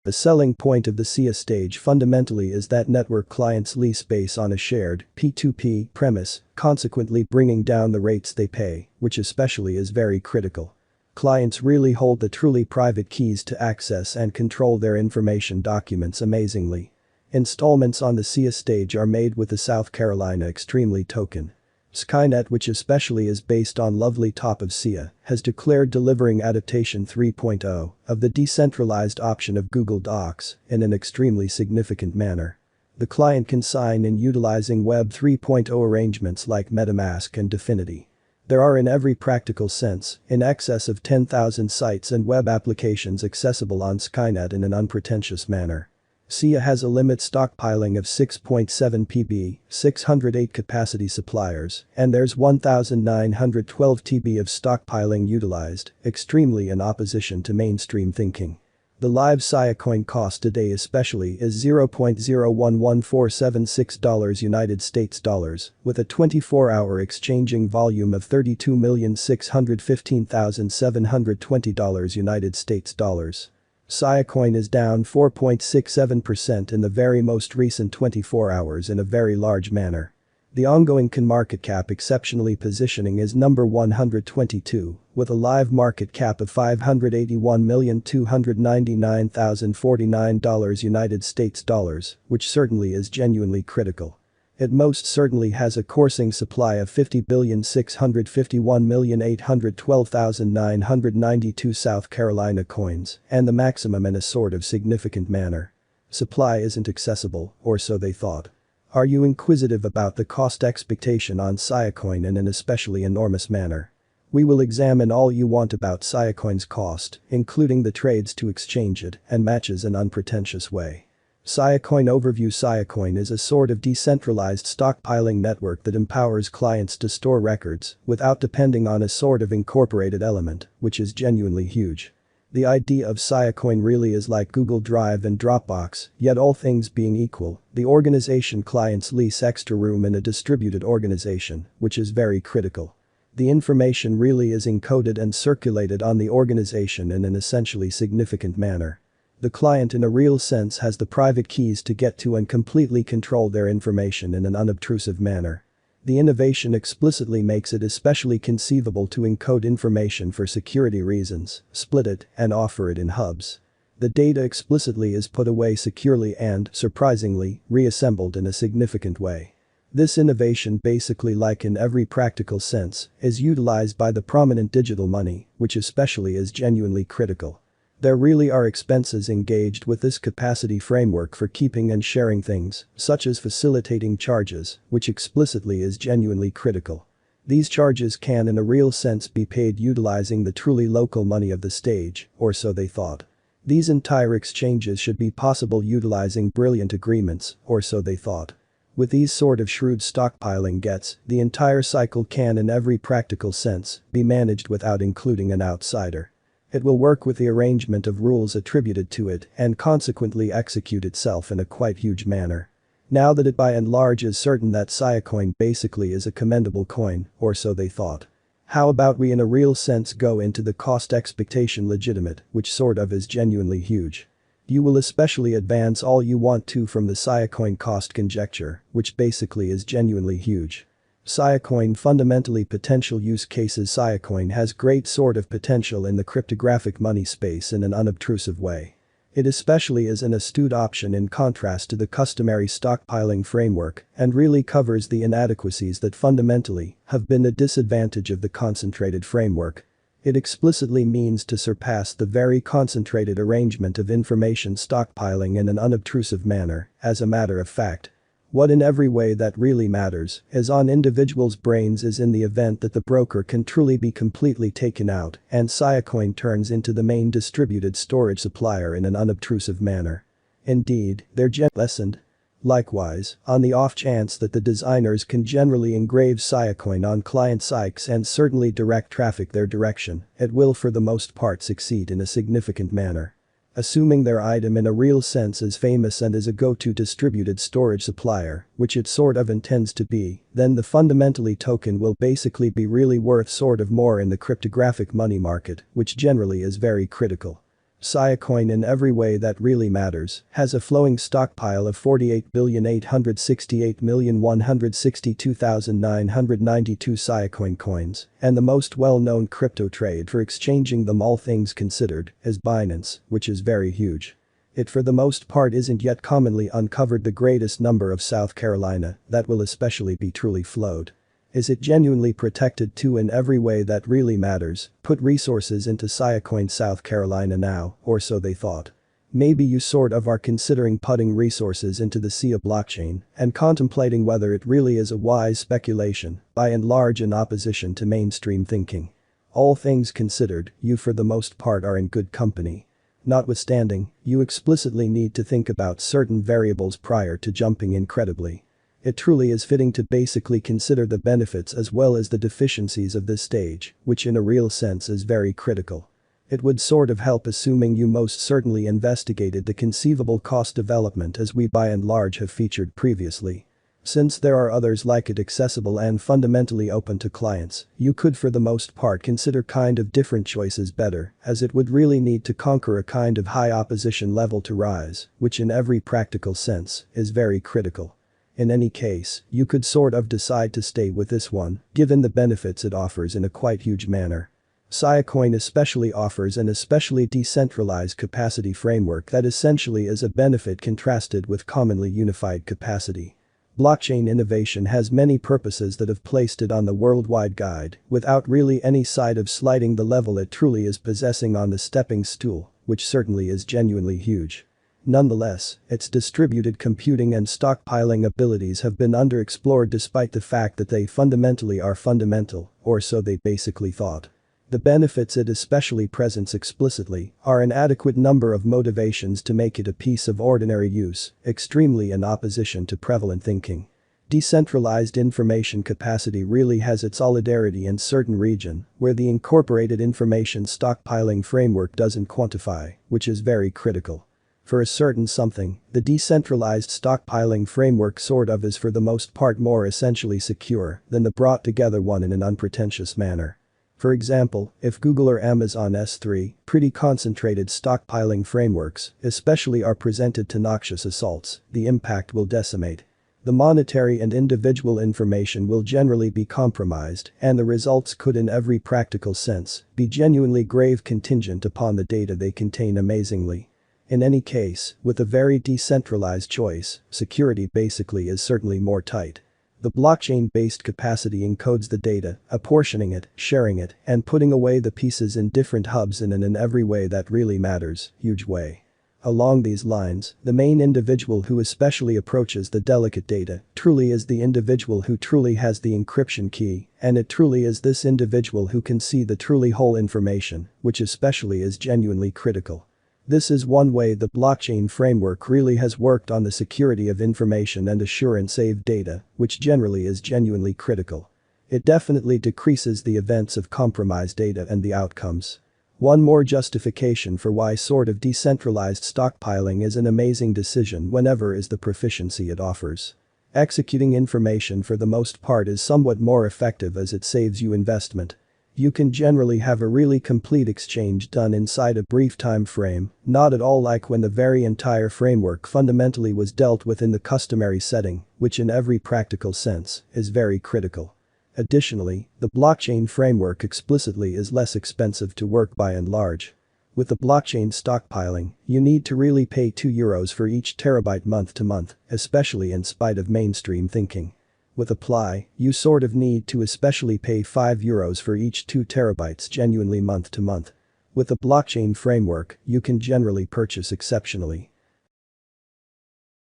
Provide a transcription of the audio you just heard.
The selling point of the SIA stage fundamentally is that network clients lease space on a shared P2P premise, consequently bringing down the rates they pay, which especially is very critical. Clients really hold the truly private keys to access and control their information documents amazingly. Installments on the SIA stage are made with the South Carolina Extremely token. Skynet, which especially is based on lovely top of SIA, has declared delivering adaptation 3.0 of the decentralized option of Google Docs in an extremely significant manner. The client can sign in utilizing Web 3.0 arrangements like MetaMask and Dfinity. There are in every practical sense, in excess of 10,000 sites and web applications accessible on Skynet in an unpretentious manner. SIA has a limit stockpiling of 6.7 PB, 608 capacity suppliers, and there's 1,912 TB of stockpiling utilized, extremely in opposition to mainstream thinking. The live SIACOIN cost today especially is $0.011476 United States dollars, with a 24-hour exchanging volume of $32,615,720 United States dollars. SIACOIN is down 4.67% in the very most recent 24 hours in a very large manner. The ongoing COIN market cap exceptionally positioning is number 122, with a live market cap of $581,299,049 United States dollars, which certainly is genuinely critical. It most certainly has a coursing supply of 50,651,812,992 South Carolina coins, and the maximum in a sort of significant manner. Supply isn't accessible, or so they thought. Are you inquisitive about the cost expectation on SIACOIN in an especially enormous manner? We will examine all you want about SIACOIN's cost, including the trades to exchange it and matches in unpretentious way. SIACOIN overview. SIACOIN is a sort of decentralized stockpiling network that empowers clients to store records without depending on a sort of incorporated element, which is genuinely huge. The idea of SIACOIN really is like Google Drive and Dropbox, yet all things being equal, the organization clients lease extra room in a distributed organization, which is very critical. The information really is encoded and circulated on the organization in an essentially significant manner. The client in a real sense has the private keys to get to and completely control their information in an unobtrusive manner. The innovation explicitly makes it especially conceivable to encode information for security reasons, split it, and offer it in hubs. The data explicitly is put away securely and, surprisingly, reassembled in a significant way. This innovation, basically like in every practical sense, is utilized by the prominent digital money, which especially is genuinely critical. There really are expenses engaged with this capacity framework for keeping and sharing things, such as facilitating charges, which explicitly is genuinely critical. These charges can in a real sense be paid utilizing the truly local money of the stage, or so they thought. These entire exchanges should be possible utilizing brilliant agreements, or so they thought. With these sort of shrewd stockpiling gets, the entire cycle can in every practical sense be managed without including an outsider. It will work with the arrangement of rules attributed to it and consequently execute itself in a quite huge manner. Now that it by and large is certain that SIACOIN basically is a commendable coin, or so they thought. How about we in a real sense go into the cost expectation legitimate, which sort of is genuinely huge. You will especially advance all you want to from the SIACOIN cost conjecture, which basically is genuinely huge. SIACOIN fundamentally potential use cases. SIACOIN has great sort of potential in the cryptographic money space in an unobtrusive way. It especially is an astute option in contrast to the customary stockpiling framework and really covers the inadequacies that fundamentally have been a disadvantage of the concentrated framework. It explicitly means to surpass the very concentrated arrangement of information stockpiling in an unobtrusive manner, as a matter of fact. What in every way that really matters is on individuals' brains is in the event that the broker can truly be completely taken out and SIACOIN turns into the main distributed storage supplier in an unobtrusive manner. Indeed, they're lessened. Likewise, on the off chance that the designers can generally engrave SIACOIN on client SIACs and certainly direct traffic their direction, it will for the most part succeed in a significant manner. Assuming their item in a real sense is famous and is a go-to distributed storage supplier, which it sort of intends to be, then the fundamentally token will basically be really worth sort of more in the cryptographic money market, which generally is very critical. SIACOIN in every way that really matters has a flowing stockpile of 48,868,162,992 SIACOIN coins, and the most well-known crypto trade for exchanging them all things considered is Binance, which is very huge. It for the most part isn't yet commonly uncovered the greatest number of South Carolina that will especially be truly flowed. Is it genuinely protected too in every way that really matters? Put resources into SIACOIN South Carolina now, or so they thought. Maybe you sort of are considering putting resources into the SIA blockchain and contemplating whether it really is a wise speculation, by and large in opposition to mainstream thinking. All things considered, you for the most part are in good company. Notwithstanding, you explicitly need to think about certain variables prior to jumping incredibly. It truly is fitting to basically consider the benefits as well as the deficiencies of this stage, which in a real sense is very critical. It would sort of help assuming you most certainly investigated the conceivable cost development as we by and large have featured previously. Since there are others like it accessible and fundamentally open to clients, you could for the most part consider kind of different choices better, as it would really need to conquer a kind of high opposition level to rise, which in every practical sense is very critical. In any case, you could sort of decide to stay with this one, given the benefits it offers in a quite huge manner. SIACOIN especially offers an especially decentralized capacity framework that essentially is a benefit contrasted with commonly unified capacity. Blockchain innovation has many purposes that have placed it on the worldwide guide, without really any side of slighting the level it truly is possessing on the stepping stool, which certainly is genuinely huge. Nonetheless, its distributed computing and stockpiling abilities have been underexplored despite the fact that they fundamentally are fundamental, or so they basically thought. The benefits it especially presents explicitly are an adequate number of motivations to make it a piece of ordinary use, extremely in opposition to prevalent thinking. Decentralized information capacity really has its solidarity in certain region where the incorporated information stockpiling framework doesn't quantify, which is very critical. For a certain something, the decentralized stockpiling framework sort of is for the most part more essentially secure than the brought together one in an unpretentious manner. For example, if Google or Amazon S3, pretty concentrated stockpiling frameworks, especially are presented to noxious assaults, the impact will decimate. The monetary and individual information will generally be compromised, and the results could in every practical sense be genuinely grave contingent upon the data they contain amazingly. In any case, with a very decentralized choice, security basically is certainly more tight. The blockchain-based capacity encodes the data, apportioning it, sharing it, and putting away the pieces in different hubs in every way that really matters, huge way. Along these lines, the main individual who especially approaches the delicate data truly is the individual who truly has the encryption key, and it truly is this individual who can see the truly whole information, which especially is genuinely critical. This is one way the blockchain framework really has worked on the security of information and assurance of data, which generally is genuinely critical. It definitely decreases the events of compromised data and the outcomes. One more justification for why sort of decentralized stockpiling is an amazing decision whenever is the proficiency it offers. Executing information for the most part is somewhat more effective as it saves you investment. You can generally have a really complete exchange done inside a brief time frame, not at all like when the very entire framework fundamentally was dealt with in the customary setting, which in every practical sense is very critical. Additionally, the blockchain framework explicitly is less expensive to work by and large. With the blockchain stockpiling, you need to really pay €2 for each terabyte month to month, especially in spite of mainstream thinking. With Apply, you sort of need to especially pay €5 for each 2 terabytes genuinely month to month. With the blockchain framework, you can generally purchase exceptionally